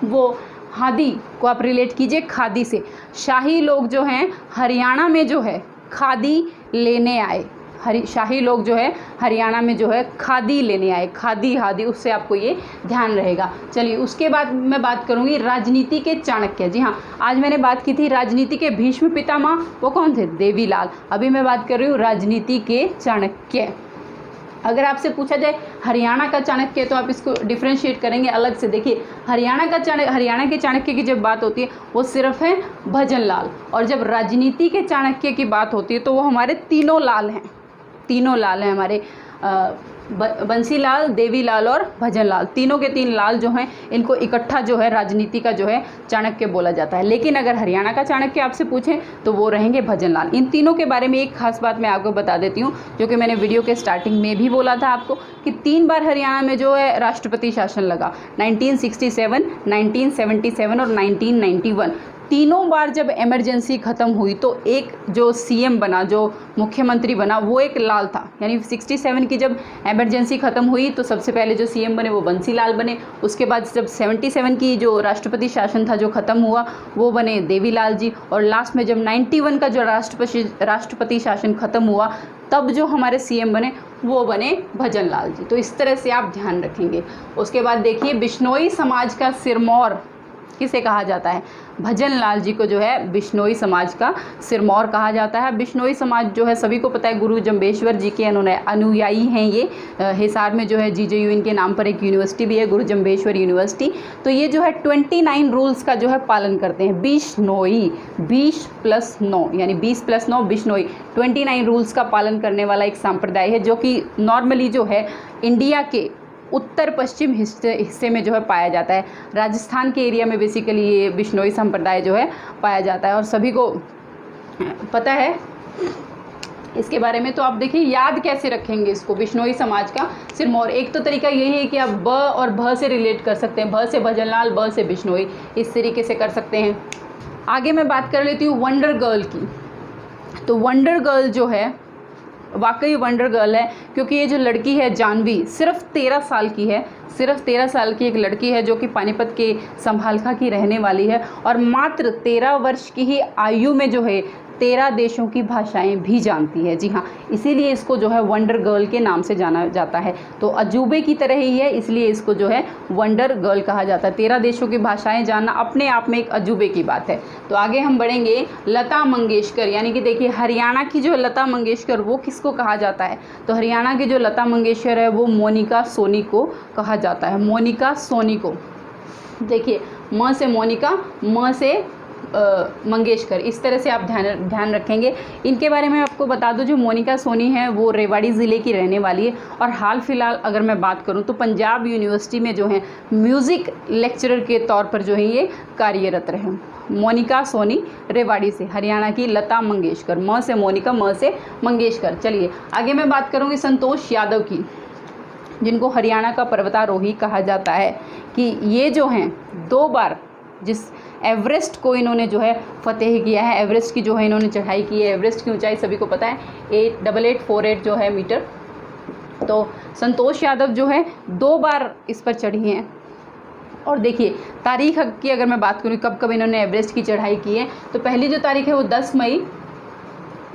वो हादी को आप रिलेट कीजिए खादी से। शाही लोग जो हैं हरियाणा में जो है खादी लेने आए, शाही लोग जो है हरियाणा में जो है खादी लेने आए, खादी हादी, उससे आपको ये ध्यान रहेगा। चलिए उसके बाद मैं बात करूँगी राजनीति के चाणक्य। जी हाँ, आज मैंने बात की थी राजनीति के भीष्म पितामह, वो कौन थे? देवीलाल। अभी मैं बात कर रही हूँ राजनीति के चाणक्य। अगर आपसे पूछा जाए हरियाणा का चाणक्य, तो आप इसको डिफ्रेंशिएट करेंगे अलग से। देखिए हरियाणा के चाणक्य की जब बात होती है वो सिर्फ है भजन लाल, और जब राजनीति के चाणक्य की बात होती है तो वो हमारे तीनों लाल हैं हमारे, बंसीलाल, देवीलाल और भजन लाल। तीनों के 3 लाल जो हैं, इनको इकट्ठा जो है राजनीति का जो है चाणक्य बोला जाता है। लेकिन अगर हरियाणा का चाणक्य आपसे पूछें तो वो रहेंगे भजन लाल। इन तीनों के बारे में एक खास बात मैं आपको बता देती हूँ, जो कि मैंने वीडियो के स्टार्टिंग में भी बोला था आपको, कि 3 बार हरियाणा में जो है राष्ट्रपति शासन लगा, 1967, 1977 और 1991। तीनों बार जब इमरजेंसी ख़त्म हुई तो एक जो सीएम बना, जो मुख्यमंत्री बना, वो एक लाल था। यानी 67 की जब इमरजेंसी ख़त्म हुई तो सबसे पहले जो सीएम बने वो बंसीलाल बने। उसके बाद जब 77 की जो राष्ट्रपति शासन था जो ख़त्म हुआ, वो बने देवीलाल जी। और लास्ट में जब 91 का जो राष्ट्रपति शासन ख़त्म हुआ, तब जो हमारे सीएम बने वो बने भजन लाल जी। तो इस तरह से आप ध्यान रखेंगे। उसके बाद देखिए बिश्नोई समाज का सिरमौर किसे कहा जाता है? भजन लाल जी को जो है बिश्नोई समाज का सिरमौर कहा जाता है। बिश्नोई समाज जो है सभी को पता है गुरु जम्बेश्वर जी के अनुयायी हैं ये। हिसार में जो है जीजेयू इनके नाम पर एक यूनिवर्सिटी भी है, गुरु जम्बेश्वर यूनिवर्सिटी। तो ये जो है 29 रूल्स का जो है पालन करते हैं। बिश्नोई 20+9 यानी 20+9 बिश्नोई 29 रूल्स का पालन करने वाला एक संप्रदाय है, जो कि नॉर्मली जो है इंडिया के उत्तर पश्चिम हिस्से में जो है पाया जाता है। राजस्थान के एरिया में बेसिकली ये बिश्नोई संप्रदाय जो है पाया जाता है और सभी को पता है इसके बारे में। तो आप देखिए याद कैसे रखेंगे इसको, बिश्नोई समाज का सिरमौर। एक तो तरीका यही है कि आप ब और भ से रिलेट कर सकते हैं, भ से भजनलाल, ब से बिश्नोई, इस तरीके से कर सकते हैं। आगे मैं बात कर लेती हूँ वंडर गर्ल की। तो वंडर गर्ल जो है वाकई वंडर गर्ल है, क्योंकि ये जो लड़की है जानवी सिर्फ 13 साल की है। सिर्फ 13 साल की एक लड़की है जो कि पानीपत के संभालखा की रहने वाली है और मात्र 13 वर्ष की ही आयु में जो है 13 देशों की भाषाएं भी जानती है। जी हाँ, इसीलिए इसको जो है वंडर गर्ल के नाम से जाना जाता है। तो अजूबे की तरह ही है, इसलिए इसको जो है वंडर गर्ल कहा जाता है। 13 देशों की भाषाएं जानना अपने आप में एक अजूबे की बात है। तो आगे हम बढ़ेंगे लता मंगेशकर, यानी कि देखिए हरियाणा की जो लता मंगेशकर वो किसको कहा जाता है? तो हरियाणा की जो लता मंगेशकर है वो मोनिका सोनी को कहा जाता है। मोनिका सोनी को देखिए म से मोनिका, म से मंगेशकर, इस तरह से आप ध्यान रखेंगे। इनके बारे में आपको बता दूं, जो मोनिका सोनी है वो रेवाड़ी ज़िले की रहने वाली है और हाल फिलहाल अगर मैं बात करूं तो पंजाब यूनिवर्सिटी में जो है म्यूज़िक लेक्चरर के तौर पर जो है ये कार्यरत रहे। मोनिका सोनी रेवाड़ी से, हरियाणा की लता मंगेशकर, म से मोनिका, म से मंगेशकर। चलिए आगे मैं बात करूँगी संतोष यादव की, जिनको हरियाणा का पर्वतारोही कहा जाता है। कि ये जो हैं 2 बार जिस एवरेस्ट को इन्होंने जो है फतेह किया है, एवरेस्ट की जो है इन्होंने चढ़ाई की है। एवरेस्ट की ऊंचाई सभी को पता है 8848 जो है मीटर। तो संतोष यादव जो है 2 बार इस पर चढ़ी हैं। और देखिए तारीख की अगर मैं बात करूँ कब कब इन्होंने एवरेस्ट की चढ़ाई की है, तो पहली जो तारीख है वो 10 मई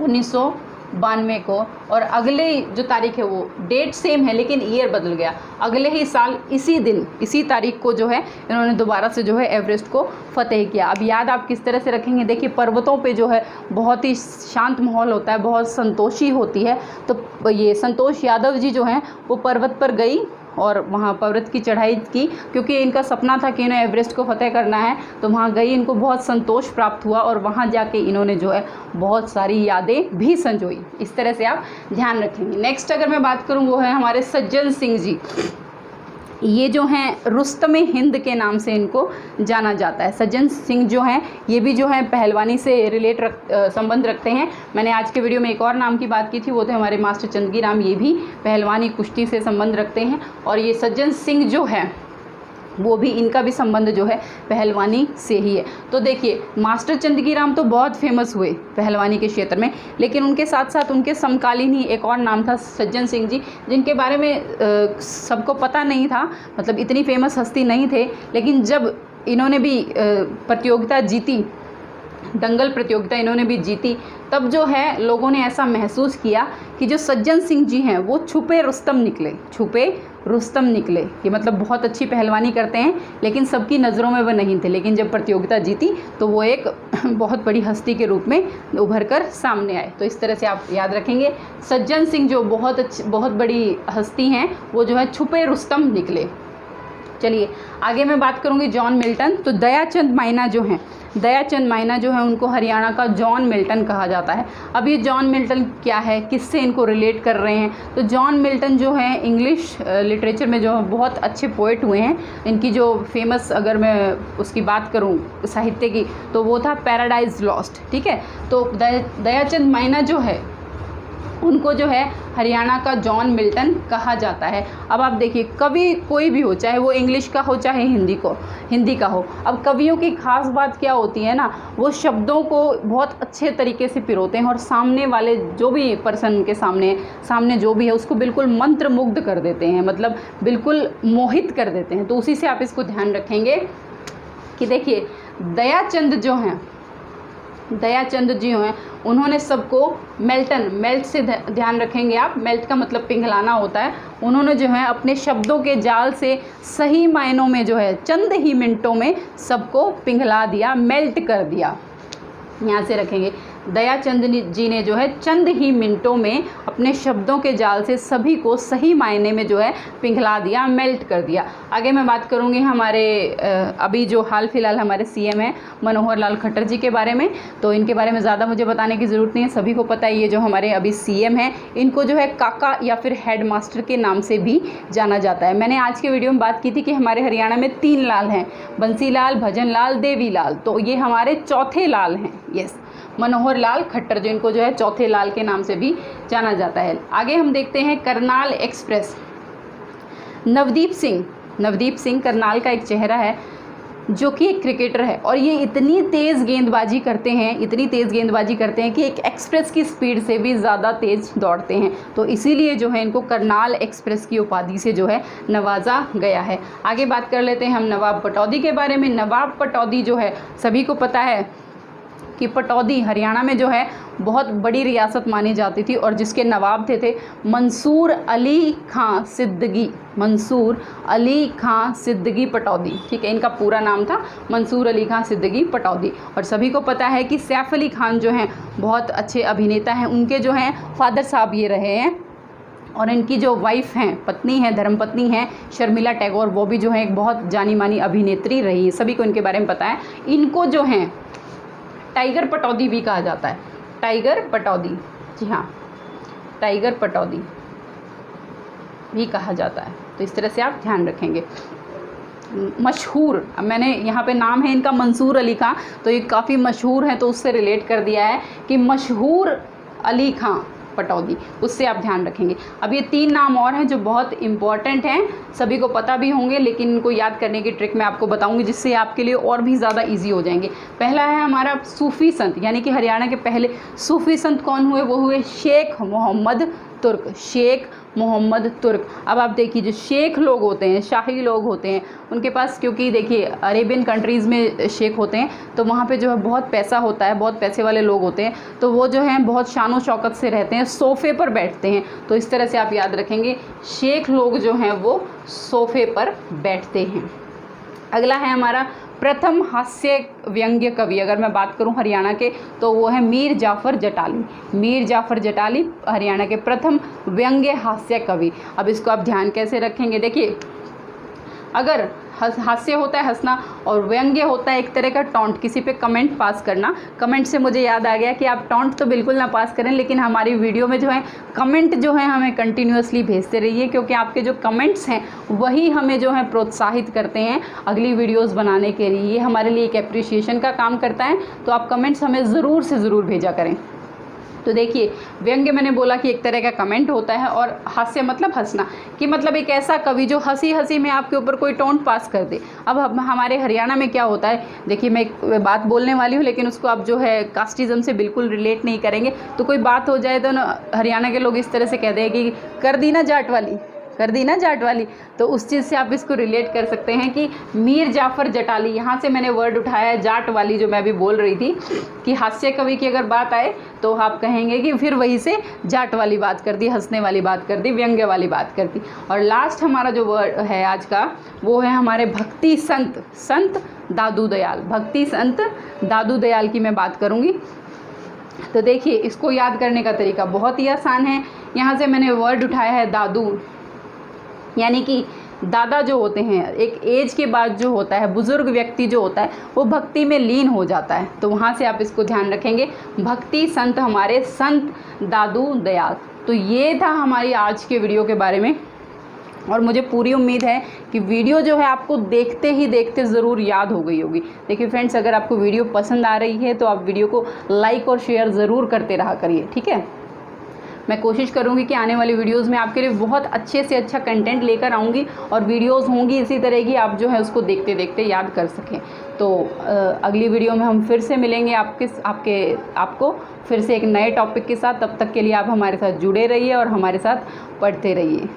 1992 को, और अगले जो तारीख है वो डेट सेम है लेकिन ईयर बदल गया। अगले ही साल इसी दिन इसी तारीख को जो है इन्होंने दोबारा से जो है एवरेस्ट को फतेह किया। अब याद आप किस तरह से रखेंगे? देखिए पर्वतों पे जो है बहुत ही शांत माहौल होता है, बहुत संतोषी होती है। तो ये संतोष यादव जी जो हैं वो पर्वत पर गई और वहाँ पर्वत की चढ़ाई की, क्योंकि इनका सपना था कि इन्हें एवरेस्ट को फतेह करना है। तो वहाँ गई, इनको बहुत संतोष प्राप्त हुआ और वहाँ जाके इन्होंने जो है बहुत सारी यादें भी संजोई। इस तरह से आप ध्यान रखेंगे। नेक्स्ट अगर मैं बात करूँ वो है हमारे सज्जन सिंह जी। ये जो हैं रुस्तमे हिंद के नाम से इनको जाना जाता है। सज्जन सिंह जो हैं ये भी जो है पहलवानी से संबंध रखते हैं। मैंने आज के वीडियो में एक और नाम की बात की थी, वो थे हमारे मास्टर चंदगी राम। ये भी पहलवानी कुश्ती से संबंध रखते हैं और ये सज्जन सिंह जो है वो भी, इनका भी संबंध जो है पहलवानी से ही है। तो देखिए मास्टर चंदगी राम तो बहुत फेमस हुए पहलवानी के क्षेत्र में, लेकिन उनके साथ साथ उनके समकालीन ही एक और नाम था सज्जन सिंह जी, जिनके बारे में सबको पता नहीं था, मतलब इतनी फेमस हस्ती नहीं थे। लेकिन जब इन्होंने भी प्रतियोगिता जीती, दंगल प्रतियोगिता इन्होंने भी जीती, तब जो है लोगों ने ऐसा महसूस किया कि जो सज्जन सिंह जी हैं वो छुपे रुस्तम निकले, छुपे रुस्तम निकले। ये मतलब बहुत अच्छी पहलवानी करते हैं लेकिन सबकी नज़रों में वो नहीं थे, लेकिन जब प्रतियोगिता जीती तो वो एक बहुत बड़ी हस्ती के रूप में उभर कर सामने आए। तो इस तरह से आप याद रखेंगे, सज्जन सिंह जो बहुत बड़ी हस्ती हैं वो जो है छुपे रुस्तम निकले। चलिए आगे मैं बात करूँगी जॉन मिल्टन। तो दयाचंद माइना जो हैं, दयाचंद माइना जो है उनको हरियाणा का जॉन मिल्टन कहा जाता है। अब ये जॉन मिल्टन क्या है, किससे इनको रिलेट कर रहे हैं? तो जॉन मिल्टन जो है इंग्लिश लिटरेचर में जो बहुत अच्छे पोएट हुए हैं। इनकी जो फेमस अगर मैं उसकी बात करूं साहित्य की, तो वो था पैराडाइज लॉस्ट। ठीक है, तो दयाचंद माइना जो है उनको जो है हरियाणा का जॉन मिल्टन कहा जाता है। अब आप देखिए कवि कोई भी हो, चाहे वो इंग्लिश का हो चाहे हिंदी का हो। अब कवियों की खास बात क्या होती है ना, वो शब्दों को बहुत अच्छे तरीके से पिरोते हैं और सामने वाले जो भी पर्सन के सामने जो भी है उसको बिल्कुल मंत्रमुग्ध कर देते हैं, मतलब बिल्कुल मोहित कर देते हैं। तो उसी से आप इसको ध्यान रखेंगे कि देखिए दयाचंद जो हैं दयाचंद जी हैं, उन्होंने सबको मेल्ट से ध्यान रखेंगे आप, मेल्ट का मतलब पिघलाना होता है। उन्होंने जो है अपने शब्दों के जाल से सही मायनों में जो है चंद ही मिनटों में सबको पिघला दिया, मेल्ट कर दिया। यहाँ से रखेंगे, दयाचंद जी ने जो है चंद ही मिनटों में अपने शब्दों के जाल से सभी को सही मायने में जो है पिघला दिया, मेल्ट कर दिया। आगे मैं बात करूँगी हमारे अभी जो हाल फिलहाल हमारे सीएम हैं मनोहर लाल खट्टर जी के बारे में। तो इनके बारे में ज़्यादा मुझे बताने की ज़रूरत नहीं है, सभी को पता है ये जो हमारे अभी सीएम हैं इनको जो है काका या फिर हेड मास्टर के नाम से भी जाना जाता है। मैंने आज के वीडियो में बात की थी कि हमारे हरियाणा में 3 लाल हैं, बंसी लाल, भजन लाल, देवी लाल, तो ये हमारे चौथे लाल हैं। यस, मनोहर लाल खट्टर जो इनको जो है चौथे लाल के नाम से भी जाना जाता है। आगे हम देखते हैं करनाल एक्सप्रेस। नवदीप सिंह करनाल का एक चेहरा है जो कि एक क्रिकेटर है और ये इतनी तेज़ गेंदबाजी करते हैं कि एक एक्सप्रेस की स्पीड से भी ज़्यादा तेज़ दौड़ते हैं। तो इसीलिए जो है इनको करनाल एक्सप्रेस की उपाधि से जो है नवाजा गया है। आगे बात कर लेते हैं हम नवाब पटौदी के बारे में। नवाब पटौदी जो है सभी को पता है कि पटौदी हरियाणा में जो है बहुत बड़ी रियासत मानी जाती थी और जिसके नवाब थे मंसूर अली खां सिद्दगी पटौदी। ठीक है, इनका पूरा नाम था मंसूर अली खां सिद्दगी पटौदी। और सभी को पता है कि सैफ अली खान जो हैं बहुत अच्छे अभिनेता हैं, उनके जो हैं फादर साहब ये रहे हैं। और इनकी जो वाइफ हैं, पत्नी हैं, धर्मपत्नी हैं शर्मिला टैगोर, वो भी जो है एक बहुत जानी मानी अभिनेत्री रही है, सभी को इनके बारे में पता है। इनको जो हैं टाइगर पटौदी भी कहा जाता है, टाइगर पटौदी, जी हाँ, टाइगर पटौदी भी कहा जाता है। तो इस तरह से आप ध्यान रखेंगे। मशहूर, अब मैंने यहाँ पे नाम है इनका मंसूर अली खां, तो ये काफ़ी मशहूर है तो उससे रिलेट कर दिया है कि मशहूर अली खां पटौदी, उससे आप ध्यान रखेंगे। अब ये 3 नाम और हैं जो बहुत इम्पॉर्टेंट हैं, सभी को पता भी होंगे, लेकिन इनको याद करने की ट्रिक मैं आपको बताऊंगी जिससे आपके लिए और भी ज़्यादा इजी हो जाएंगे। पहला है हमारा सूफ़ी संत, यानी कि हरियाणा के पहले सूफ़ी संत कौन हुए? वो हुए शेख मोहम्मद तुर्क। अब आप देखिए जो शेख लोग होते हैं, शाही लोग होते हैं, उनके पास, क्योंकि देखिए अरेबियन कंट्रीज़ में शेख होते हैं तो वहाँ पे जो है बहुत पैसा होता है, बहुत पैसे वाले लोग होते हैं, तो वो जो हैं बहुत शान व शौकत से रहते हैं, सोफ़े पर बैठते हैं। तो इस तरह से आप याद रखेंगे, शेख लोग जो हैं वो सोफ़े पर बैठते हैं। अगला है हमारा प्रथम हास्य व्यंग्य कवि। अगर मैं बात करूं हरियाणा के तो वो है मीर जाफ़र जटाली हरियाणा के प्रथम व्यंग्य हास्य कवि। अब इसको आप ध्यान कैसे रखेंगे? देखिए, अगर हास्य होता है हंसना और व्यंग्य होता है एक तरह का टॉन्ट, किसी पे कमेंट पास करना। कमेंट से मुझे याद आ गया कि आप टॉन्ट तो बिल्कुल ना पास करें, लेकिन हमारी वीडियो में जो है कमेंट जो है हमें कंटिन्यूअसली भेजते रहिए, क्योंकि आपके जो कमेंट्स हैं वही हमें जो है प्रोत्साहित करते हैं अगली वीडियोज़ बनाने के लिए। ये हमारे लिए एक एप्रिसिएशन का काम करता है, तो आप कमेंट्स हमें ज़रूर से ज़रूर भेजा करें। तो देखिए, व्यंग्य मैंने बोला कि एक तरह का कमेंट होता है, और हास्य मतलब हंसना, कि मतलब एक ऐसा कवि जो हंसी हंसी में आपके ऊपर कोई टोंट पास कर दे। अब हमारे हरियाणा में क्या होता है, देखिए मैं एक बात बोलने वाली हूँ लेकिन उसको आप जो है कास्टिज़म से बिल्कुल रिलेट नहीं करेंगे, तो कोई बात हो जाए तो ना हरियाणा के लोग इस तरह से कह दें कि कर दी ना जाट वाली, तो उस चीज़ से आप इसको रिलेट कर सकते हैं कि मीर जाफ़र जटाली, यहाँ से मैंने वर्ड उठाया है जाट वाली, जो मैं भी बोल रही थी कि हास्य कवि की अगर बात आए तो आप कहेंगे कि फिर वहीं से जाट वाली बात कर दी, हंसने वाली बात कर दी, व्यंग्य वाली बात कर दी। और लास्ट हमारा जो वर्ड है आज का, वो है हमारे भक्ति संत दादू दयाल की मैं बात करूँगी। तो देखिए, इसको याद करने का तरीका बहुत ही आसान है। यहाँ से मैंने वर्ड उठाया है दादू, यानी कि दादा जो होते हैं, एक एज के बाद जो होता है बुज़ुर्ग व्यक्ति जो होता है वो भक्ति में लीन हो जाता है, तो वहाँ से आप इसको ध्यान रखेंगे, भक्ति संत हमारे संत दादू दयाल। तो ये था हमारी आज के वीडियो के बारे में, और मुझे पूरी उम्मीद है कि वीडियो जो है आपको देखते ही देखते ज़रूर याद हो गई होगी। देखिए फ्रेंड्स, अगर आपको वीडियो पसंद आ रही है तो आप वीडियो को लाइक और शेयर ज़रूर करते रहा करिए, ठीक है। मैं कोशिश करूंगी कि आने वाली वीडियोस में आपके लिए बहुत अच्छे से अच्छा कंटेंट लेकर आऊँगी, और वीडियोस होंगी इसी तरह की, आप जो है उसको देखते देखते याद कर सकें। तो अगली वीडियो में हम फिर से मिलेंगे आपको फिर से एक नए टॉपिक के साथ। तब तक के लिए आप हमारे साथ जुड़े रहिए और हमारे साथ पढ़ते रहिए।